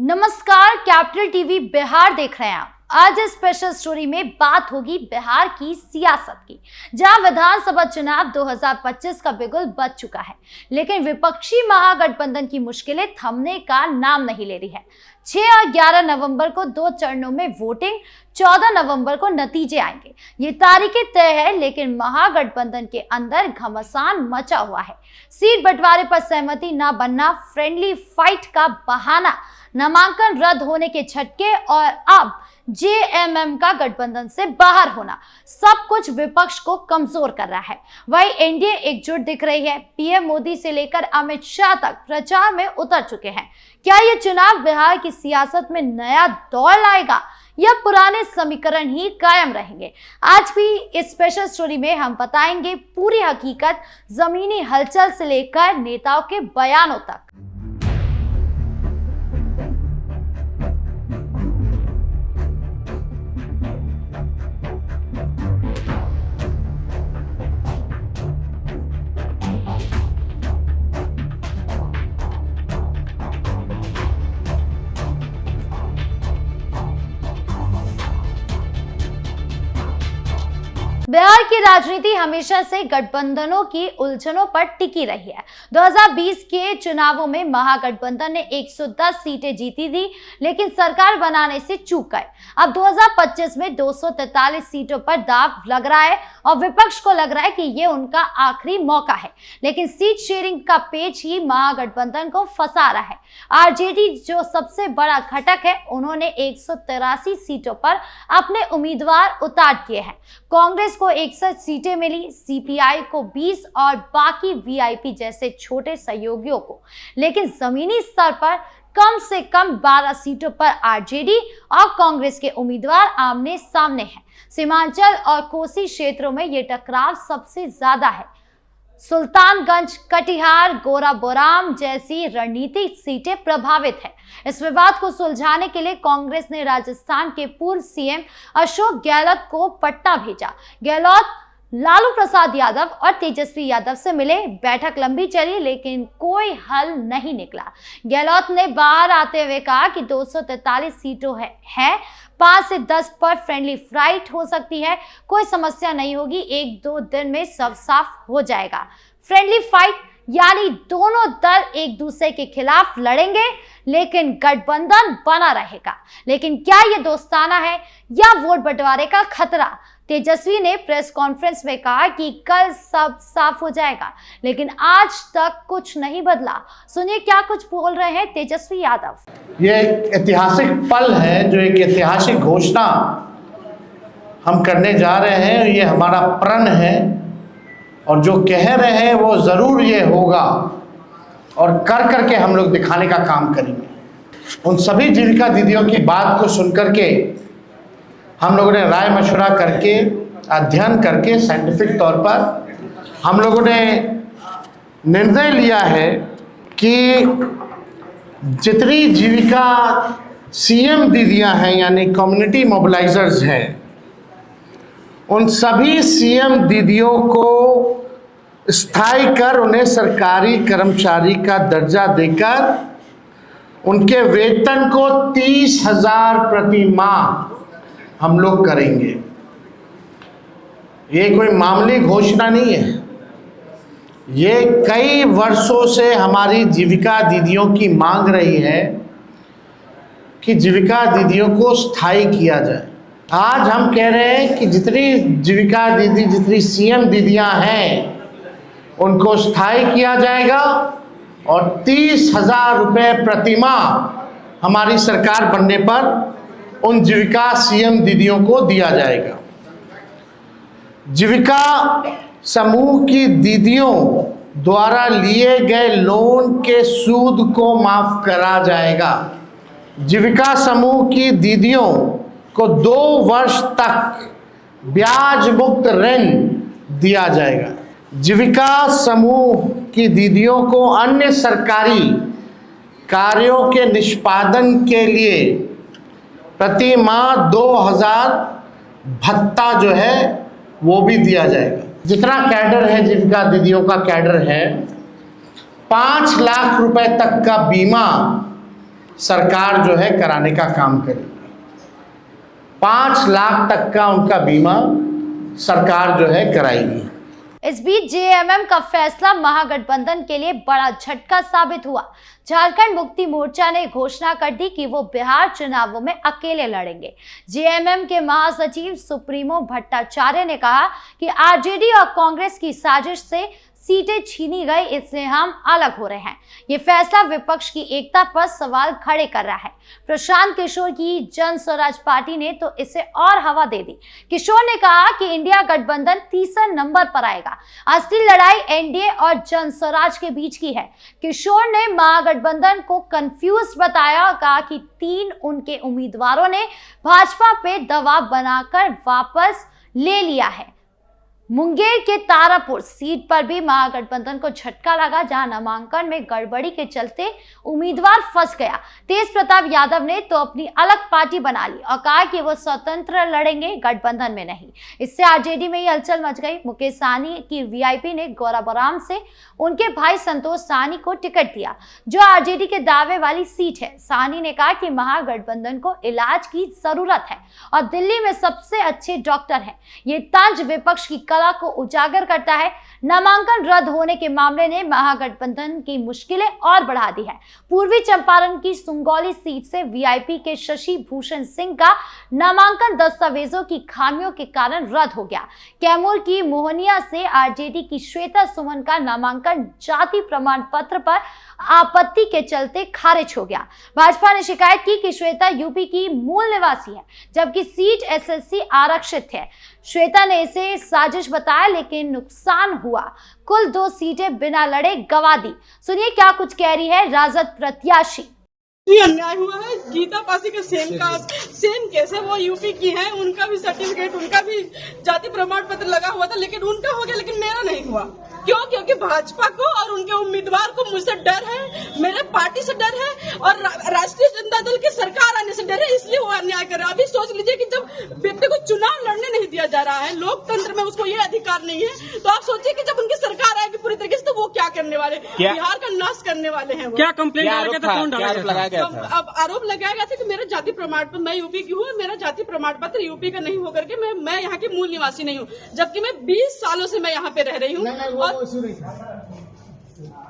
नमस्कार, capital TV Bihar देख रहे हैं आप। आज इस स्पेशल स्टोरी में बात होगी बिहार की सियासत की, जहां विधानसभा चुनाव 2025 का बिगुल बज चुका है, लेकिन विपक्षी महागठबंधन की मुश्किलें थमने का नाम नहीं ले रही है। 6 और 11 नवंबर को 2 चरणों में वोटिंग, 14 नवंबर को नतीजे आएंगे। ये तारीखें तय है, लेकिन महागठबंधन के अंदर घमासान मचा हुआ है। सीट बंटवारे पर सहमति न बनना, फ्रेंडली फाइट का बहाना, नामांकन रद्द होने के झटके और अब जेएमएम का गठबंधन से बाहर होना, सब कुछ विपक्ष को कमजोर कर रहा है। वही एनडीए एकजुट दिख रही है। पीएम मोदी से लेकर अमित शाह तक प्रचार में उतर चुके हैं। क्या ये चुनाव बिहार की सियासत में नया दौर लाएगा या पुराने समीकरण ही कायम रहेंगे? आज भी इस स्पेशल स्टोरी में हम बताएंगे पूरी हकीकत, जमीनी हलचल से लेकर नेताओं के बयानों तक। बिहार की राजनीति हमेशा से गठबंधनों की उलझनों पर टिकी रही है। 2020 के चुनावों में महागठबंधन ने 110 सीटें जीती थी, लेकिन सरकार बनाने से चूक गए। अब 2025 में 243 सीटों पर दांव लग रहा है और विपक्ष को लग रहा है कि ये उनका आखिरी मौका है, लेकिन सीट शेयरिंग का पेच ही महागठबंधन को फंसा रहा है। आरजेडी जो सबसे बड़ा घटक है, उन्होंने 183 सीटों पर अपने उम्मीदवार उतार दिए हैं। कांग्रेस को 61 सीटें मिली, सीपीआई को 20 और बाकी वीआईपी जैसे छोटे सहयोगियों को, लेकिन जमीनी स्तर पर कम से कम 12 सीटों पर आरजेडी और कांग्रेस के उम्मीदवार आमने सामने हैं। सीमांचल और कोसी क्षेत्रों में ये टकराव सबसे ज्यादा है। सुल्तानगंज, कटिहार, गोराबोराम जैसी रणनीतिक सीटें प्रभावित है। इस विवाद को सुलझाने के लिए कांग्रेस ने राजस्थान के पूर्व सीएम अशोक गहलोत को पटना भेजा। गहलोत लालू प्रसाद यादव और तेजस्वी यादव से मिले। बैठक लंबी चली, लेकिन कोई हल नहीं निकला। गहलोत ने बाहर आते हुए कहा कि 243 सीटों है 5 से 10 पर फ्रेंडली फाइट हो सकती है, कोई समस्या नहीं होगी, 1-2 दिन में सब साफ हो जाएगा। फ्रेंडली फाइट यानी दोनों दल एक दूसरे के खिलाफ लड़ेंगे, लेकिन गठबंधन बना रहेगा। लेकिन क्या ये दोस्ताना है या वोट बंटवारे का खतरा? तेजस्वी ने प्रेस कॉन्फ्रेंस में कहा कि कल सब साफ हो जाएगा, लेकिन आज तक कुछ नहीं बदला। सुनिए क्या कुछ बोल रहे हैं तेजस्वी यादव। ये एक ऐतिहासिक पल है, जो एक ऐतिहासिक घोषणा हम करने जा रहे हैं। ये हमारा प्रण है और जो कह रहे हैं वो ज़रूर ये होगा और कर करके हम लोग दिखाने का काम करेंगे। उन सभी जीविका दीदियों की बात को सुन करके हम लोगों ने राय मशवरा करके, अध्ययन करके, साइंटिफिक तौर पर हम लोगों ने निर्णय लिया है कि जितनी जीविका सीएम दीदियां हैं, यानी कम्युनिटी मोबिलाइजर्स हैं, उन सभी सीएम दीदियों को स्थायी कर उन्हें सरकारी कर्मचारी का दर्जा देकर उनके वेतन को 30,000 प्रति माह हम लोग करेंगे। ये कोई मामूली घोषणा नहीं है। ये कई वर्षों से हमारी जीविका दीदियों की मांग रही है कि जीविका दीदियों को स्थायी किया जाए। आज हम कह रहे हैं कि जितनी जीविका दीदी, जितनी सीएम दीदियां हैं, उनको स्थायी किया जाएगा और 30,000 रुपये प्रति माह हमारी सरकार बनने पर उन जीविका सीएम दीदियों को दिया जाएगा। जीविका समूह की दीदियों द्वारा लिए गए लोन के सूद को माफ करा जाएगा। जीविका समूह की दीदियों को 2 वर्ष तक ब्याज मुक्त ऋण दिया जाएगा। जीविका समूह की दीदियों को अन्य सरकारी कार्यों के निष्पादन के लिए प्रति माह 2,000 भत्ता जो है वो भी दिया जाएगा। जितना कैडर है, जीविका दीदियों का कैडर है, 5 लाख रुपए तक का बीमा सरकार जो है कराने का काम करेगी। 5 लाख तक का उनका बीमा सरकार जो है कराएगी। इस बीच जेएमएम का फैसला महागठबंधन के लिए बड़ा झटका साबित हुआ। झारखंड मुक्ति मोर्चा ने घोषणा कर दी कि वो बिहार चुनावों में अकेले लड़ेंगे। जेएमएम के महासचिव सुप्रीमो भट्टाचार्य ने कहा कि आरजेडी और कांग्रेस की साजिश से सीटें छीनी गई, इसलिए हम अलग हो रहे हैं। ये फैसला विपक्ष की एकता पर सवाल खड़े कर रहा है। प्रशांत किशोर की जन स्वराज पार्टी ने तो इसे और हवा दे दी। किशोर ने कहा कि इंडिया गठबंधन तीसरे नंबर पर आएगा। असली लड़ाई एनडीए और जन स्वराज के बीच की है। किशोर ने महागठबंधन को कंफ्यूज बताया और कहा कि 3 उनके उम्मीदवारों ने भाजपा पे दबाव बनाकर वापस ले लिया है। मुंगेर के तारापुर सीट पर भी महागठबंधन को झटका लगा, जहां नामांकन में गड़बड़ी के चलते उम्मीदवार फंस गया। तेज प्रताप यादव ने तो अपनी अलग पार्टी बना ली और कहा कि वो स्वतंत्र लड़ेंगे, गठबंधन में नहीं। इससे आरजेडी में ही हलचल मच गई। मुकेश सहनी की वीआईपी ने गौराबोराम से उनके भाई संतोष सहनी को टिकट दिया, जो आरजेडी के दावे वाली सीट है। सहनी ने कहा कि महागठबंधन को इलाज की जरूरत है और दिल्ली में सबसे अच्छे डॉक्टर हैं। ये तंज विपक्ष की कला को उजागर करता है। नामांकन रद्द होने के मामले ने महागठबंधन की मुश्किलें और बढ़ा दी है। पूर्वी चंपारण की सुंगौली सीट से वीआईपी के शशि भूषण सिंह का नामांकन दस्तावेजों की खामियों के कारण रद्द हो गया। कैमूर की मोहनिया से आरजेडी की श्वेता सुमन का नामांकन जाति प्रमाण पत्र पर आपत्ति के चलते खारिज हो गया। भाजपा ने शिकायत की कि श्वेता यूपी की मूल निवासी है, जबकि सीट एसएससी आरक्षित है। श्वेता ने इसे साजिश बताया, लेकिन नुकसान हुआ। कुल 2 सीटें बिना लड़े गंवा दी। सुनिए क्या कुछ कह रही है राजद प्रत्याशी। ये अन्याय हुआ है। गीता पासी के सेम केस है, वो यूपी की है, उनका भी सर्टिफिकेट, उनका भी जाति प्रमाण पत्र लगा हुआ था, लेकिन उनका हो गया, लेकिन मेरा नहीं हुआ। क्यों? क्योंकि भाजपा को और उनके उम्मीदवार को मुझसे डर है, मेरे पार्टी से डर है और राष्ट्रीय जनता दल की सरकार आने से डर है, इसलिए वो अन्याय कर रहा है। अभी सोच लीजिए कि जब व्यक्ति को चुनाव लड़ने नहीं दिया जा रहा है, लोकतंत्र में उसको ये अधिकार नहीं है, तो आप सोचिए कि जब उनकी सरकार आएगी पूरी तरीके से, तो वो क्या करने वाले, बिहार का नाश करने वाले हैं। क्या कंप्लेंट लगाया गया था? अब आरोप लगाया गया था कि मेरा जाति प्रमाण पत्र, मैं यूपी की हूँ, मेरा जाति प्रमाण पत्र यूपी का नहीं होकर के मैं यहाँ की मूल निवासी नहीं हूँ, जबकि मैं 20 सालों से मैं यहाँ पे रह रही हूँ।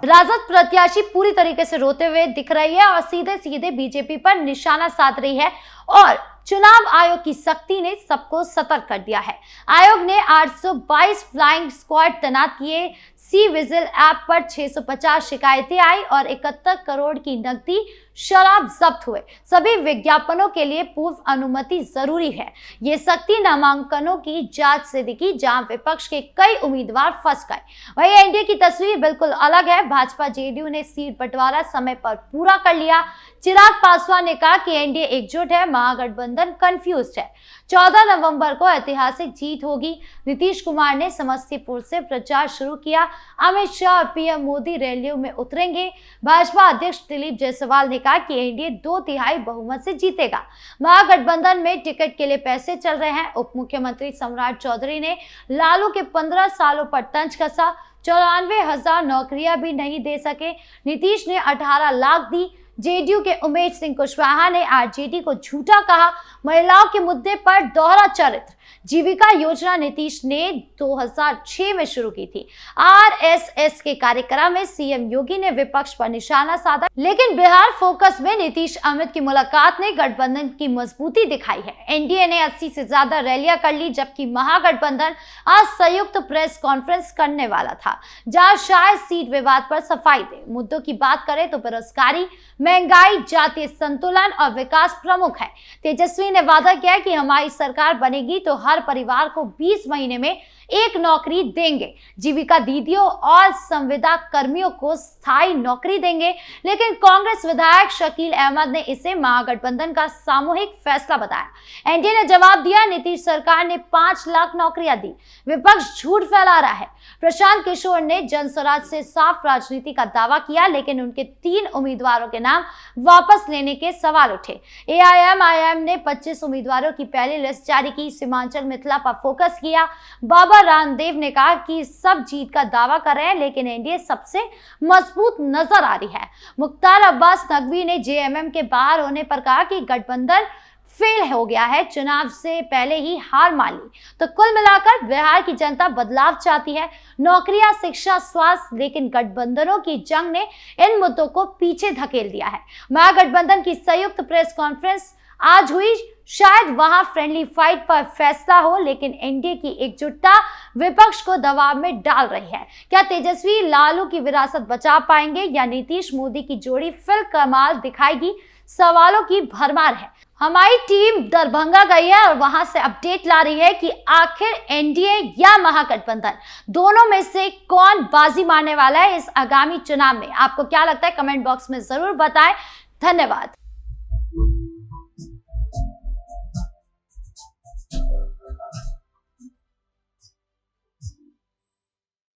राजद प्रत्याशी पूरी तरीके से रोते हुए दिख रही है और सीधे सीधे बीजेपी पर निशाना साध रही है और चुनाव आयोग की सख्ती ने सबको सतर्क कर दिया है। आयोग ने 822 फ्लाइंग स्क्वाड तैनात किए। सी विजिल ऐप पर 650 शिकायतें आई और 71 करोड़ की नकदी शराब जब्त हुए। सभी विज्ञापनों के लिए पूर्व अनुमति जरूरी है। ये सख्ती नामांकनों की जांच से दिखी, जहां विपक्ष के कई उम्मीदवार फंस गए। वहीं एनडीए की तस्वीर बिल्कुल अलग है। भाजपा जेडीयू ने सीट बंटवारा समय पर पूरा कर लिया। चिराग पासवान ने कहा कि एनडीए एकजुट है, महागठबंधन कंफ्यूज्ड है। 14 नवंबर को ऐतिहासिक जीत होगी। नीतीश कुमार ने समस्तीपुर से प्रचार शुरू किया। अमित शाह और पीएम मोदी रैलियों में उतरेंगे। भाजपा अध्यक्ष दिलीप जायसवाल ने कहा कि एनडीए 2/3 बहुमत से जीतेगा। महागठबंधन में टिकट के लिए पैसे चल रहे हैं। उप मुख्यमंत्री सम्राट चौधरी ने लालू के 15 सालों पर तंज कसा। 94,000 नौकरियां भी नहीं दे सके। नीतीश ने 18 लाख दी। जेडीयू के उमेश सिंह कुशवाहा ने आरजेडी को झूठा कहा। महिलाओं के मुद्दे पर दोहरा चरित्र। जीविका योजना नीतीश ने 2006 में शुरू की थी। आरएसएस के कार्यक्रम में सीएम योगी ने विपक्ष पर निशाना साधा, लेकिन बिहार फोकस में नीतीश अमित की मुलाकात ने गठबंधन की मजबूती दिखाई है। एनडीए ने 80 से ज्यादा रैलियां कर ली, जबकि महागठबंधन आज संयुक्त प्रेस कॉन्फ्रेंस करने वाला था, जहां शायद सीट विवाद पर सफाई दे। मुद्दों की बात करें तो बेरोजगारी, महंगाई, जातीय संतुलन और विकास प्रमुख है। तेजस्वी ने वादा किया कि हमारी सरकार बनेगी तो हर परिवार को 20 महीने में 1 नौकरी देंगे। जीविका दीदियों और संविदा कर्मियों को स्थायी नौकरी देंगे, लेकिन कांग्रेस विधायक शकील अहमद ने इसे महागठबंधन का सामूहिक फैसला बताया। एनडीए ने जवाब दिया, नीतीश सरकार ने 5 लाख नौकरियां दी। विपक्ष झूठ फैला रहा है। प्रशांत किशोर ने जन स्वराज से साफ राजनीति का दावा किया, लेकिन उनके 3 उम्मीदवारों के नाम वापस लेने के सवाल उठे। एआईएम ने 25 उम्मीदवारों की पहली लिस्ट जारी की। सीमांचल मिथिला पर फोकस किया। बाबा रामदेव ने कहा कि सब जीत का दावा कर रहे हैं, लेकिन एनडीए सबसे मजबूत नजर आ रही है। मुख्तार अब्बास नकवी ने जेएमएम के बाहर होने पर कहा कि गठबंधन फेल हो गया है, चुनाव से पहले ही हार मान ली। तो कुल मिलाकर बिहार की जनता बदलाव चाहती है, नौकरियां, शिक्षा, स्वास्थ्य, लेकिन गठबंधनों की जंग ने इन मुद्दों को पीछे धकेल दिया है। महागठबंधन की संयुक्त प्रेस कॉन्फ्रेंस आज हुई। शायद वहां फ्रेंडली फाइट पर फैसला हो, लेकिन एनडीए की एकजुटता विपक्ष को दबाव में डाल रही है। क्या तेजस्वी लालू की विरासत बचा पाएंगे या नीतीश मोदी की जोड़ी फिर कमाल दिखाएगी? सवालों की भरमार है। हमारी टीम दरभंगा गई है और वहां से अपडेट ला रही है कि आखिर एनडीए या महागठबंधन दोनों में से कौन बाजी मारने वाला है इस आगामी चुनाव में। आपको क्या लगता है? कमेंट बॉक्स में जरूर बताएं। धन्यवाद।